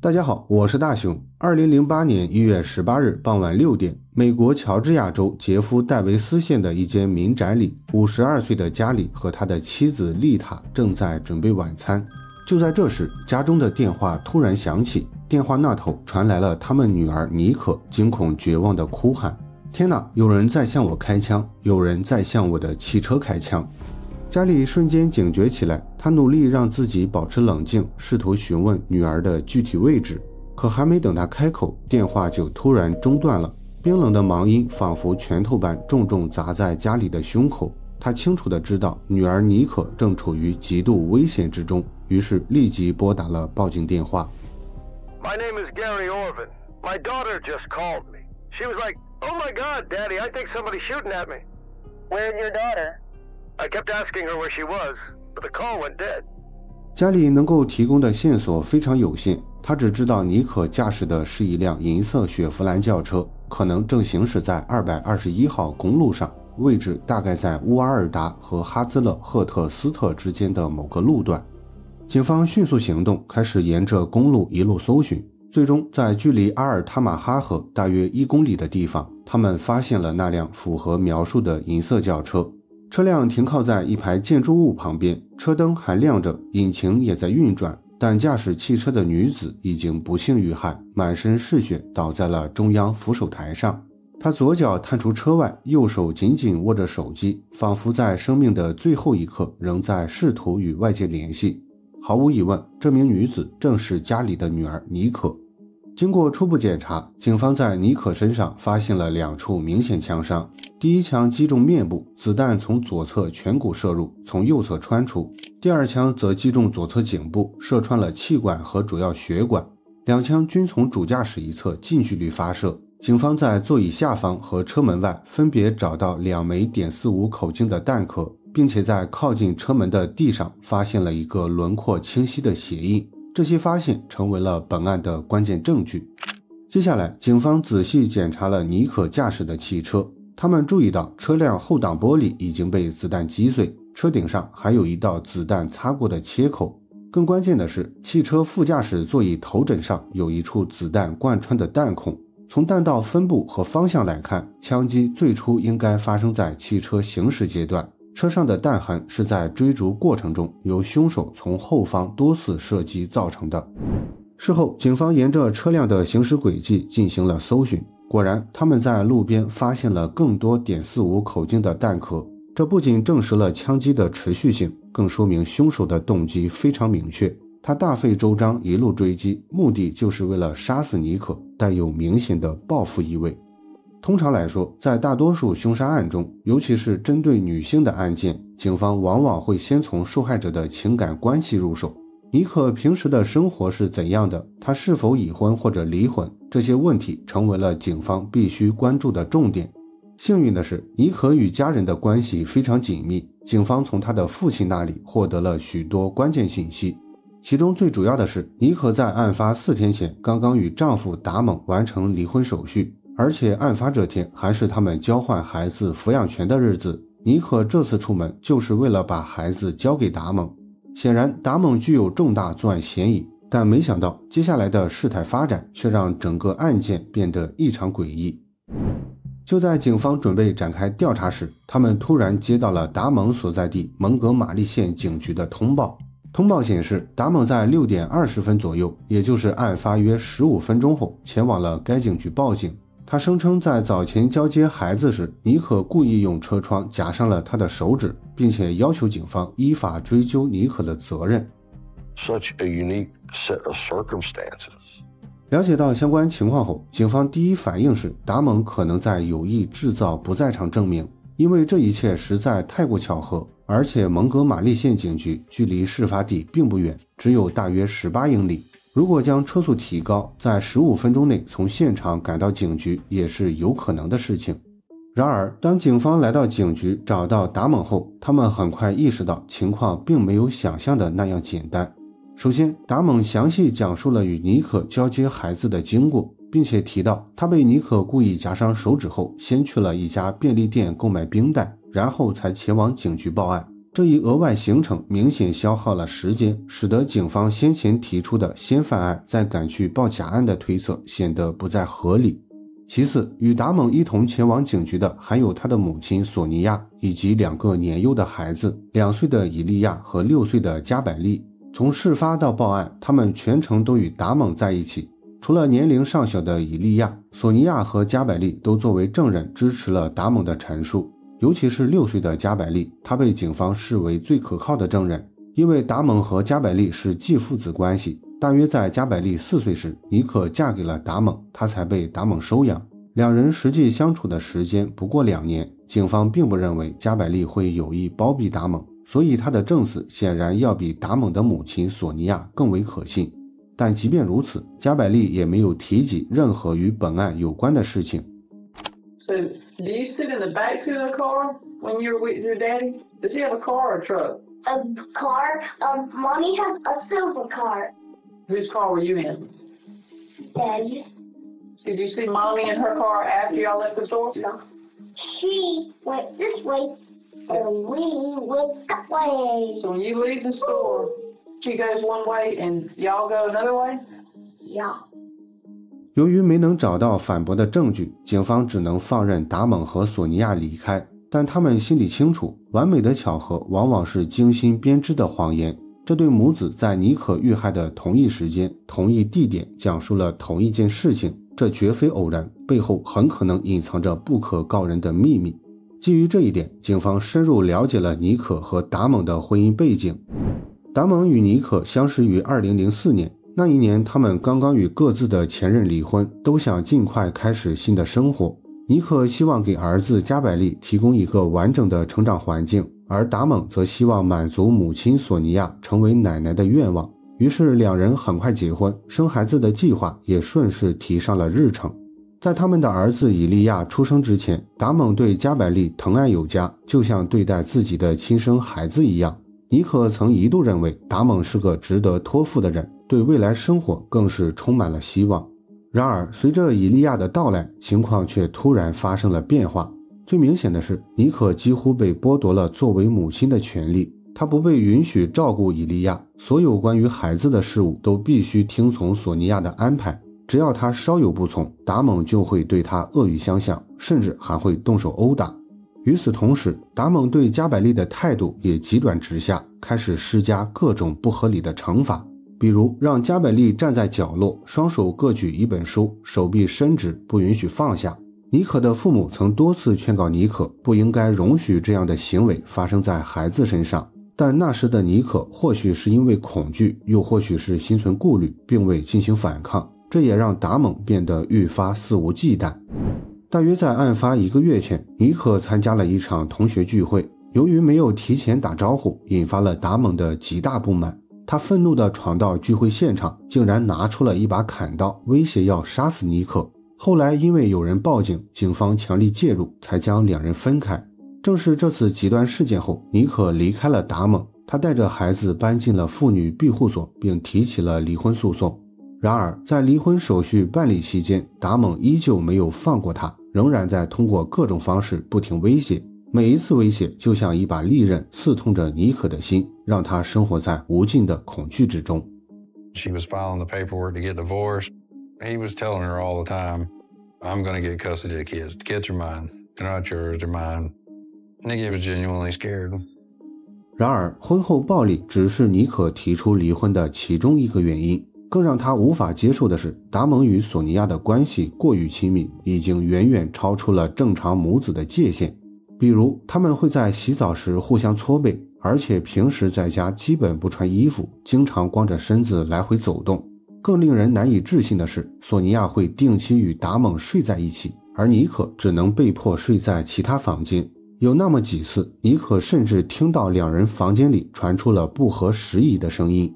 大家好，我是大熊。2008年1月18日傍晚6点，美国喬治亞州傑夫戴維斯縣的一間民宅裡，52歲的加里和他的妻子麗塔正在準備晚餐。就在這時，家中的電話突然響起，電話那頭傳來了他們女兒妮可驚恐絕望的哭喊：天哪，有人在向我開槍，有人在向我的汽車開槍。加里瞬間警覺起來，他努力讓自己保持冷靜，試圖詢問女兒的具體位置。可還沒等他開口，電話就突然中斷了。冰冷的盲音仿佛拳頭般重重砸在加里的胸口。他清楚地知道女兒妮可正處於極度危險之中，於是立即撥打了報警電話。My name is Gary Orvin. My daughter just called me. She was like, "Oh my God, Daddy, I think somebody's shooting at me." Where's your daughter?I kept asking her where she was, but the call went dead. 加里能夠提供的線索非常有限，他只知道妮可駕駛的是一輛銀色雪佛蘭轎車，可能正行駛在221號公路上，位置大概在烏阿爾達和哈茲勒赫特斯特之間的某個路段。警方迅速行動，開始沿着公路一路搜尋，最終在距離阿爾塔馬哈河大約1公里的地方，他們發現了那輛符合描述的銀色轎車。車輛停靠在一排建築物旁邊，車燈還亮着，引擎也在運轉，但駕駛汽車的女子已經不幸遇害，滿身是血倒在了中央扶手台上。她左腳探出車外，右手緊緊握着手機，仿佛在生命的最後一刻仍在試圖與外界聯繫。毫無疑問，這名女子正是家裡的女兒妮可。經過初步檢查，警方在妮可身上發現了2處明顯槍傷。第一槍擊中面部，子彈從左側顴骨射入，從右側穿出；第二槍則擊中左側頸部，射穿了氣管和主要血管。2槍均從主駕駛一側近距離發射。警方在座椅下方和車門外分別找到2枚.45口徑的彈殼，並且在靠近車門的地上發現了一個輪廓清晰的血印。這些發現成為了本案的關鍵證據。接下來，警方仔細檢查了妮可駕駛的汽車。他們注意到車輛後擋玻璃已經被子彈擊碎，車頂上還有一道子彈擦過的切口。更關鍵的是，汽車副駕駛座椅頭枕上有一處子彈貫穿的彈孔。從彈道分布和方向來看，槍擊最初應該發生在汽車行駛階段。車上的彈痕是在追逐過程中由兇手從後方多次射擊造成的。事後，警方沿着車輛的行駛軌跡進行了搜尋。果然，他們在路邊發現了更多.45口徑的彈殼，這不僅證實了槍擊的持續性，更說明兇手的動機非常明確。他大費周章一路追擊，目的就是為了殺死妮可，帶有明顯的報復意味。通常來說，在大多數兇殺案中，尤其是針對女性的案件，警方往往會先從受害者的情感關係入手。妮可平時的生活是怎樣的？她是否已婚或者離婚？這些問題成為了警方必須關注的重點。幸運的是，妮可與家人的關係非常緊密，警方從她的父親那裡獲得了許多關鍵信息。其中最主要的是，妮可在案發4天前剛剛與丈夫達蒙完成離婚手續，而且案發這天還是他們交換孩子撫養權的日子。妮可這次出門就是為了把孩子交給達蒙。顯然，達蒙具有重大作案嫌疑，但沒想到接下來的事態發展卻讓整個案件變得異常詭異。就在警方準備展開調查時，他們突然接到了達蒙所在地蒙哥馬利縣警局的通報。通報顯示，達蒙在6點20分左右，也就是案發約15分鐘後，前往了該警局報警。他聲稱在早前交接孩子時，妮可故意用車窗夾上了他的手指，並且要求警方依法追究妮可的責任。Such a unique set of circumstances. 了解到相關情況後，警方第一反應是達蒙可能在有意制造不在場證明，因為這一切實在太過巧合，而且蒙哥馬利縣警局距離事發地並不遠，只有大約18英里。如果將車速提高，在15分鐘內從現場趕到警局也是有可能的事情。然而，當警方來到警局找到達蒙後，他們很快意識到情況並沒有想象的那樣簡單。首先，達蒙詳細講述了與妮可交接孩子的經過，並且提到他被妮可故意夾傷手指後，先去了一家便利店購買冰袋，然後才前往警局報案。這一額外行程明顯消耗了時間，使得警方先前提出的先犯案再赶去报假案的推测显得不再合理。其次，与达蒙一同前往警局的还有他的母親索尼娅以及2个年幼的孩子，2岁的以利亚和6岁的加百利。从事发到报案，他们全程都与达蒙在一起。除了年龄尚小的以利亚，索尼娅和加百利都作为证人支持了达蒙的陈述。尤其是6岁的加百利，他被警方视为最可靠的证人，因为达蒙和加百利是继父子关系。大约在加百利4岁时，妮可嫁給了達蒙，他才被達蒙收養。2人實際相處的時間不過2年，警方並不認為加百利會有意包庇達蒙，所以他的證詞顯然要比達蒙的母親索尼婭更為可信。但即便如此，加百利也沒有提及任何與本案有關的事情。So, do you sit in the back of the car when you're with your daddy? Does he have a car or a truck? A car? Mommy has a silver car. Whose car were you in? Daddy's. Did you see Mommy in her car after y'all left the store? No. She went this way, and we went that way. So when you leave the store, she goes one way and y'all go another way? Yeah. 由於沒能找到反駁的證據，警方只能放任達蒙和索尼婭離開，但他們心裡清楚，完美的巧合往往是精心編織的謊言。這對母子在妮可遇害的同一時間、同一地點講述了同一件事情，這絕非偶然，背後很可能隱藏着不可告人的秘密。基於這一點，警方深入了解了妮可和達蒙的婚姻背景。達蒙與妮可相識於2004年，那一年他們剛剛與各自的前任離婚，都想盡快開始新的生活。妮可希望給兒子加百利提供一個完整的成長環境，而達蒙則希望滿足母親索尼婭成為奶奶的願望。於是兩人很快結婚，生孩子的計劃也順勢提上了日程。在他們的兒子以利亞出生之前，達蒙對加百利疼愛有加，就像對待自己的親生孩子一樣。妮可曾一度認為達蒙是個值得托付的人，對未來生活更是充滿了希望。然而隨着以利亞的到來，情況卻突然發生了變化。最明顯的是，妮可幾乎被剝奪了作為母親的權利，她不被允許照顧以利亞，所有關於孩子的事務都必須聽從索尼婭的安排，只要她稍有不從，達蒙就會對她惡語相向，甚至還會動手毆打。與此同時，達蒙對加百利的態度也急轉直下，開始施加各種不合理的懲罰，比如讓加百利站在角落，雙手各舉一本書，手臂伸直，不允許放下。妮可的父母曾多次勸告妮可不應該容許這樣的行為發生在孩子身上，但那時的妮可或許是因為恐懼，又或許是心存顧慮，並未進行反抗，這也讓達蒙變得愈發肆無忌憚。大約在案發1個月前，妮可參加了一場同學聚會，由於沒有提前打招呼，引發了達蒙的極大不滿。他憤怒地闖到聚會現場，竟然拿出了一把砍刀，威脅要殺死妮可。後來因為有人報警，警方強力介入，才將兩人分開。正是這次極端事件後，妮可離開了達蒙，她帶着孩子搬進了婦女庇護所，並提起了離婚訴訟。然而在離婚手續辦理期間，達蒙依舊沒有放過她，仍然在通過各種方式不停威脅，每一次威脅就像一把利刃刺痛着妮可的心，讓她生活在無盡的恐懼之中。 She was filing the paperwork to get divorced. He was telling her all the time, I'm going to get custody of the kids. The kids are mine. They're not yours, they're mine. Nikki was genuinely scared. 然而婚後暴力只是妮可提出離婚的其中一個原因。更讓他無法接受的是，達蒙與索尼婭的關係過於親密，已經遠遠超出了正常母子的界限。比如，他們會在洗澡時互相搓背，而且平時在家基本不穿衣服，經常光着身子來回走動。更令人難以置信的是，索尼婭會定期與達蒙睡在一起，而妮可只能被迫睡在其他房間。有那麼幾次，妮可甚至聽到兩人房間裡傳出了不合時宜的聲音。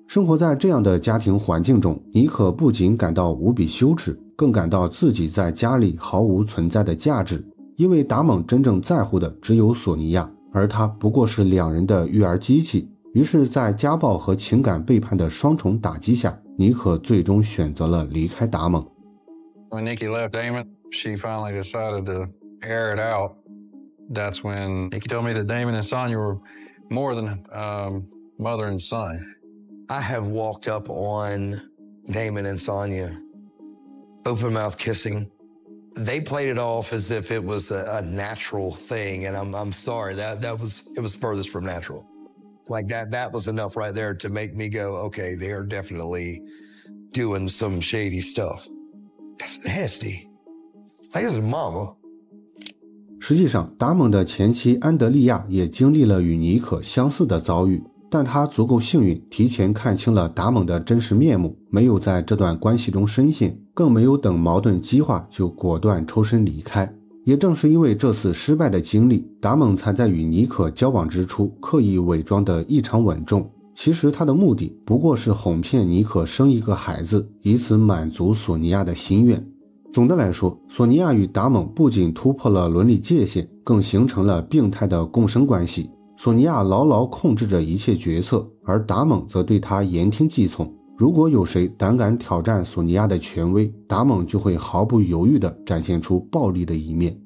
生活在這樣的家庭環境中，妮可不僅感到無比羞恥，更感到自己在家裡毫無存在的價值，因為達蒙真正在乎的只有索尼婭，而他不過是兩人的育兒機器。於是在家暴和情感背叛的雙重打擊下，妮可最終選擇了離開達蒙。 When Nikki left Damon, she finally decided to air it out. That's when Nikki told me that Damon and Sonia were more than mother and son. I have walked up on Damon and Sonia, open mouth kissing. They played it off as if it was a natural thing, and I'm sorry, it was furthest from natural. Like that was enough right there to make me go, okay, they're definitely doing some shady stuff. That's nasty. Like, this is mama. 实际上，达蒙的前妻安德利亚也经历了与妮可相似的遭遇，但她足够幸运，提前看清了达蒙的真实面目，没有在这段关系中深陷，更没有等矛盾激化就果断抽身離開。也正是因為這次失敗的經歷，達蒙才在與妮可交往之初刻意偽裝得異常穩重。其實他的目的不過是哄騙妮可生一個孩子，以此滿足索尼婭的心願。總的來說，索尼婭與達蒙不僅突破了倫理界限，更形成了病態的共生關係。索尼婭牢牢控制着一切決策，而達蒙則對她言聽計從。如果有誰膽敢挑戰索尼婭的權威，達蒙就會毫不猶豫地展現出暴力的一面。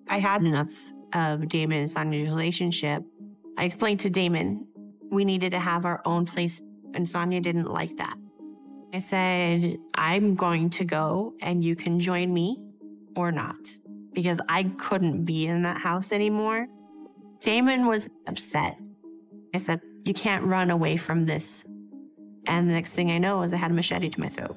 I had enough of Damon and Sonia's relationship. I explained to Damon we needed to have our own place, and Sonia didn't like that. I said, I'm going to go and you can join me or not, because I couldn't be in that house anymore. Damon was upset. I said, you can't run away from this. And the next thing I know is I had a machete to my throat.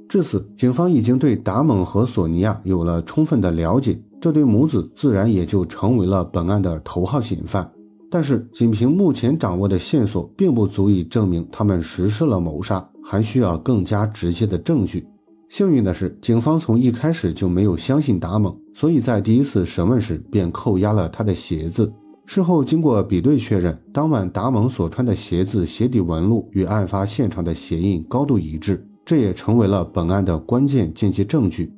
至此，警方已經對達蒙和索尼婭有了充分的了解，這對母子自然也就成為了本案的頭號嫌犯。但是，僅憑目前掌握的線索，並不足以證明他們實施了謀殺，還需要更加直接的證據。幸運的是，警方從一開始就沒有相信達蒙，所以在第一次審問時便扣押了他的鞋子。事後經過比對確認，當晚達蒙所穿的鞋子鞋底紋路與案發現場的鞋印高度一致，這也成為了本案的關鍵間接證據。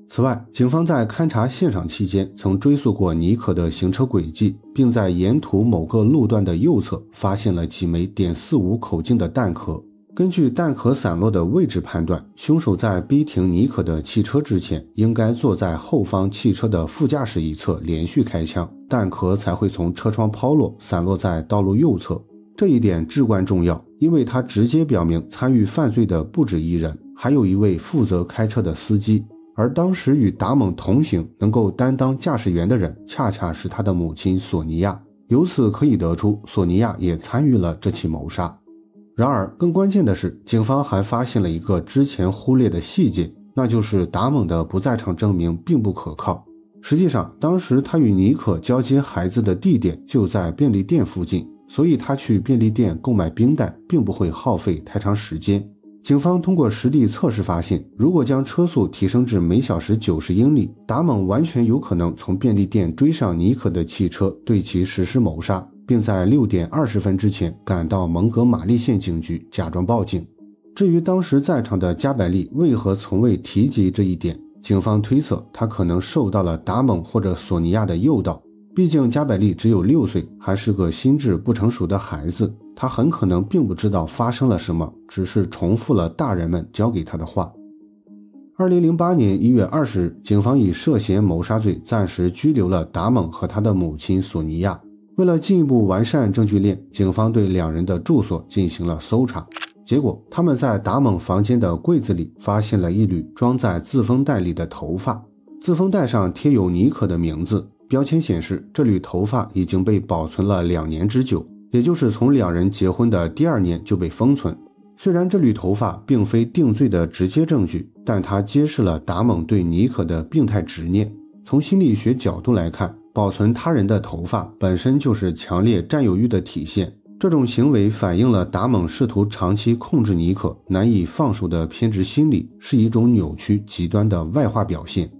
此外，警方在勘察現場期間曾追溯過妮可的行車軌跡，並在沿途某個路段的右側發現了幾枚.45口徑的彈殼。根據彈殼散落的位置判斷，兇手在逼停妮可的汽車之前，應該坐在後方汽車的副駕駛一側連續開槍，彈殼才會從車窗拋落，散落在道路右側。這一點至關重要，因為它直接表明參與犯罪的不止一人，還有一位負責開車的司機。而當時與達蒙同行能夠擔當駕駛員的人，恰恰是他的母親索尼婭。由此可以得出，索尼婭也參與了這起謀殺。然而，更關鍵的是，警方還發現了一個之前忽略的細節，那就是達蒙的不在場證明並不可靠。實際上，當時他與妮可交接孩子的地點就在便利店附近，所以他去便利店購買冰袋並不會耗費太長時間。警方通過實地測試發現，如果將車速提升至每小時90英里，達蒙完全有可能從便利店追上妮可的汽車，對其實施謀殺，並在6點20分之前趕到蒙哥馬利縣警局假裝報警。至於當時在場的加百利為何從未提及這一點，警方推測他可能受到了達蒙或者索尼婭的誘導。畢竟加百利只有6歲，還是個心智不成熟的孩子，他很可能並不知道發生了什麼，只是重複了大人們教給他的話。2008年1月20日，警方以涉嫌謀殺罪暫時拘留了達蒙和他的母親索尼婭。為了進一步完善證據鏈，警方對兩人的住所進行了搜查。結果，他們在達蒙房間的櫃子裡發現了一縷裝在自封袋裡的頭髮，自封袋上貼有妮可的名字。標籤顯示，這縷頭髮已經被保存了2年之久，也就是從兩人結婚的第2年就被封存。雖然這縷頭髮並非定罪的直接證據，但它揭示了達蒙對妮可的病態執念。從心理學角度來看，保存他人的頭髮本身就是強烈佔有慾的體現。這種行為反映了達蒙試圖長期控制妮可、難以放手的偏執心理，是一種扭曲極端的外化表現。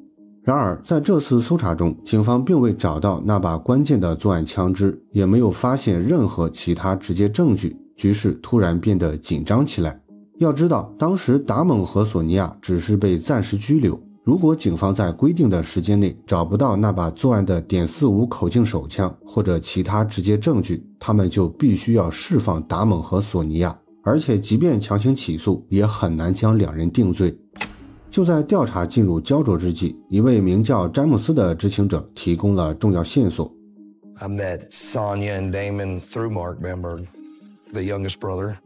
然而，在這次搜查中，警方並未找到那把關鍵的作案槍支，也沒有發現任何其他直接證據，局勢突然變得緊張起來。要知道，當時達蒙和索尼婭只是被暫時拘留，如果警方在規定的時間內找不到那把作案的.45口徑手槍或者其他直接證據，他們就必須要釋放達蒙和索尼婭，而且即便強行起訴，也很難將兩人定罪。就在調查進入焦灼之際，一位名叫詹姆斯的知情者提供了重要線索。I met Sonia and Damon through Mark Bamberg, the youngest brother.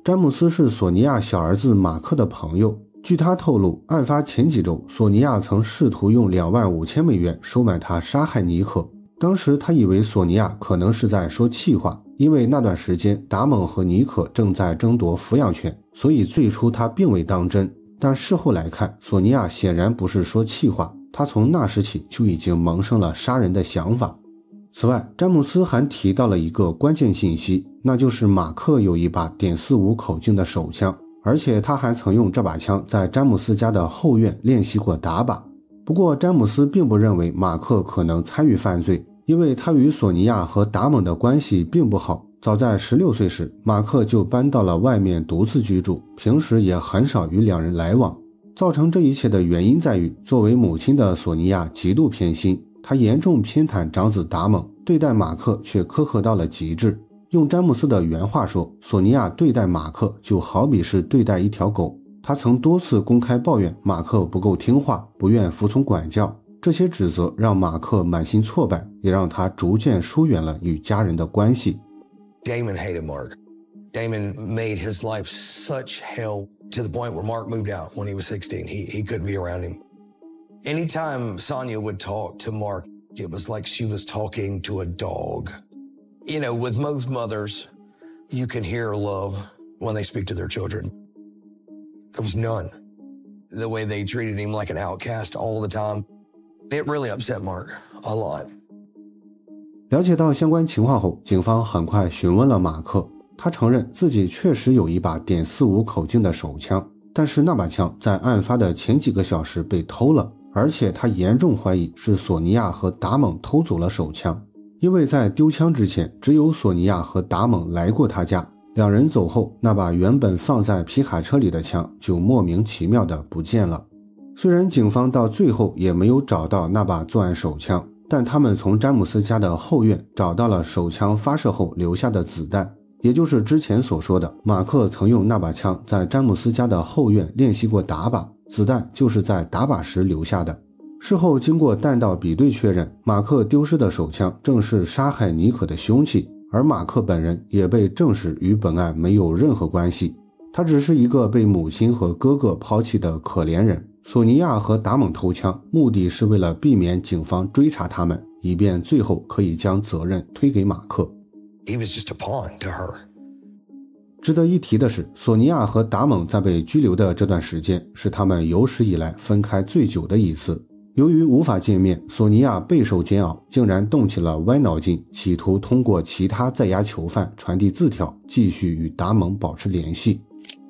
詹姆斯是索尼娅小兒子馬克的朋友。據他透露，案發前幾週，索尼娅曾試圖用$25,000美元收買他殺害尼可。當時他以為索尼娅可能是在說氣話，因為那段時間達蒙和尼可正在爭奪撫養權，所以最初他並未當真。但事後來看，索尼娅顯然不是說氣話，他從那時起就已經萌生了殺人的想法。此外，詹姆斯還提到了一個關鍵信息，那就是馬克有一把.45口徑的手槍，而且他還曾用這把槍在詹姆斯家的後院練習過打靶。不過詹姆斯並不認為馬克可能參與犯罪，因為他與索尼娅和達蒙的關係並不好。早在16歲時，馬克就搬到了外面獨自居住，平時也很少與兩人來往。造成這一切的原因在於，作為母親的索尼娅極度偏心，她嚴重偏袒長子達蒙，對待馬克卻苛刻到了極致。用詹姆斯的原話說，索尼娅對待馬克就好比是對待一條狗。她曾多次公開抱怨馬克不夠聽話，不願服從管教。這些指責讓馬克滿心挫敗，也讓他逐漸疏遠了與家人的關係。Damon hated Mark. Damon made his life such hell to the point where Mark moved out when he was 16. He couldn't be around him. Anytime Sonia would talk to Mark, it was like she was talking to a dog. You know, with most mothers, you can hear love when they speak to their children. There was none. The way they treated him like an outcast all the time, it really upset Mark a lot. 了解到相關情況後，警方很快詢問了馬克，他承認自己確實有一把.45口徑的手槍，但是那把槍在案發的前幾個小時被偷了，而且他嚴重懷疑是索尼婭和達蒙偷走了手槍，因為在丟槍之前，只有索尼婭和達蒙來過他家，兩人走後，那把原本放在皮卡車裡的槍就莫名其妙的不見了。雖然警方到最後也沒有找到那把作案手槍，但他們從詹姆斯家的後院找到了手槍發射後留下的子彈，也就是之前所說的馬克曾用那把槍在詹姆斯家的後院練習過打靶，子彈就是在打靶時留下的。事後經過彈道比對確認，馬克丟失的手槍正是殺害尼可的兇器，而馬克本人也被證實與本案沒有任何關係，他只是一個被母親和哥哥拋棄的可憐人。索尼婭和達蒙偷槍，目的是為了避免警方追查他們，以便最後可以將責任推給馬克。He was just a pawn to her. 值得一提的是，索尼婭和達蒙在被拘留的這段時間，是他們有史以來分開最久的一次。由於無法見面，索尼婭備受煎熬，竟然動起了歪腦筋，企圖通過其他在押囚犯傳遞字條，繼續與達蒙保持聯繫。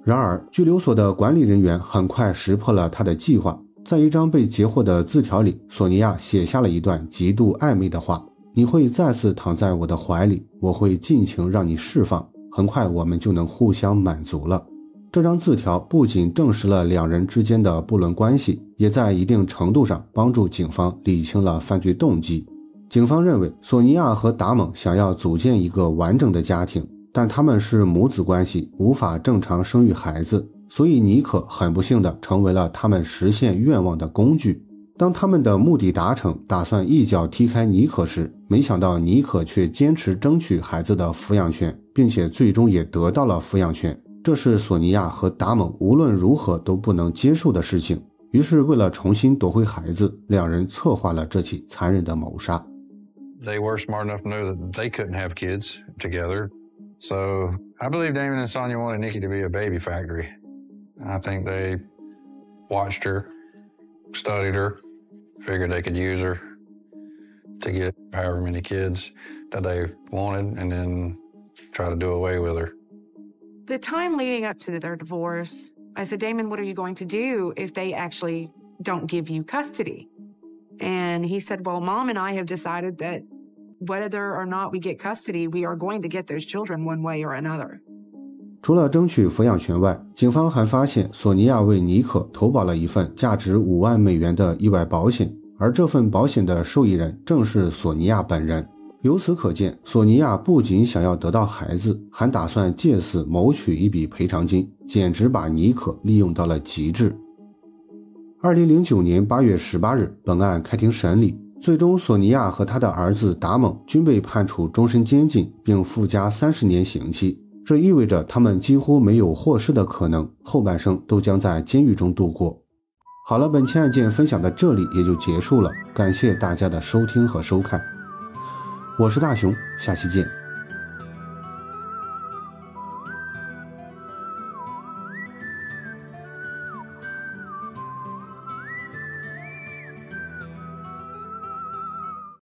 然而，拘留所的管理人員很快識破了他的計劃。在一張被截獲的字條裡，索尼婭寫下了一段極度曖昧的話：你會再次躺在我的懷裡，我會盡情讓你釋放，很快我們就能互相滿足了。這張字條不僅證實了兩人之間的不倫關係，也在一定程度上幫助警方理清了犯罪動機。警方認為，索尼婭和達蒙想要組建一個完整的家庭，但他們是母子關係，無法正常生育孩子，所以尼可很不幸地成為了他們實現願望的工具。當他們的目的達成，打算一腳踢開尼可時，沒想到尼可卻堅持爭取孩子的撫養權，並且最終也得到了撫養權。這是索尼婭和達蒙無論如何都不能接受的事情。於是為了重新奪回孩子，兩人策劃了這起殘忍的謀殺。They were smart enough to know that they couldn't have kids together. So I believe Damon and Sonia wanted Nikki to be a baby factory. I think they watched her, studied her, figured they could use her to get however many kids that they wanted and then try to do away with her. The time leading up to their divorce, I said, Damon, what are you going to do if they actually don't give you custody? And he said, well, Mom and I have decided that whether or not we get custody, we are going to get those children one way or another. 除了爭取撫養權外，警方還發現索尼婭為尼可投保了一份價值5萬美元的意外保險，而這份保險的受益人正是索尼婭本人。由此可見，索尼婭不僅想要得到孩子，還打算借此謀取一筆賠償金，簡直把尼可利用到了極致。2009年8月18日，本案開庭審理，最終索尼娅和他的兒子达蒙均被判處終身监禁，并附加30年刑期，這意味着他們幾乎沒有獲釋的可能，後半生都將在監獄中度過。好了，本期案件分享到這裡也就結束了，感謝大家的收聽和收看，我是大熊，下期見。